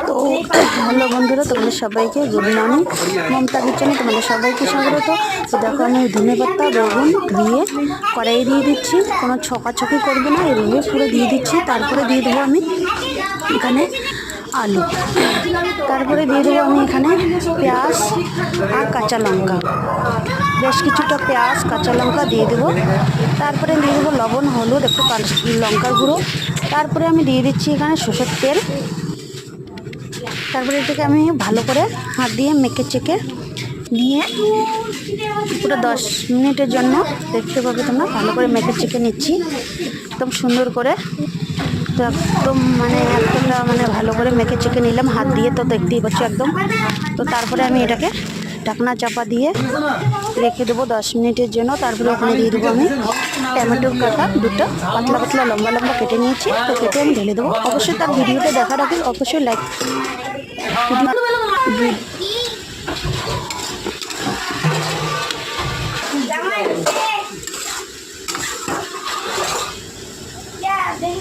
তো হ্যালো বন্ধুরা, তোমাদের সবাইকে গুড মর্নিং। মমতা কিচেনে তোমাদের সবাইকে স্বাগত। তো দেখো, আমি ধনে পাতা বেগুন ধুয়ে কড়াই দিয়ে দিচ্ছি, কোনো ছকাছকি করবো না, এইভাবে পুরো দিয়ে দিচ্ছি। তারপরে দিয়ে দেবো আমি এখানে আলু, তারপরে দিয়ে দেবো আমি এখানে পেঁয়াজ আর কাঁচা লঙ্কা, বেশ কিছুটা পেঁয়াজ কাঁচা লঙ্কা দিয়ে দেবো। তারপরে দিয়ে দেবো লবণ, হলুদ, একটু লঙ্কার গুঁড়ো। তারপরে আমি দিয়ে দিচ্ছি এখানে সরষের তেল। তারপরে এটাকে আমি ভালো করে হাত দিয়ে মেখে চেকে নিয়ে পুরো 10 মিনিটের জন্য, দেখতে পাবে তোমরা, ভালো করে মেখে চেকে নিচ্ছি একদম সুন্দর করে। তো একদম একদমটা ভালো করে মেখে চেকে নিলাম হাত দিয়ে, তো দেখতেই পাচ্ছ একদম। তো তারপরে আমি এটাকে ঢাকনা চাপা দিয়ে রেখে দেবো 10 মিনিটের জন্য। তারপরে ওখানে দিয়ে দেবো আমি টমেটোর কাটা দুটো, পাতলা পাতলা লম্বা লম্বা কেটে নিয়েছি, তো কেটে আমি ঢেলে দেবো। অবশ্যই তার ভিডিওটা দেখার আগে অবশ্যই লাইক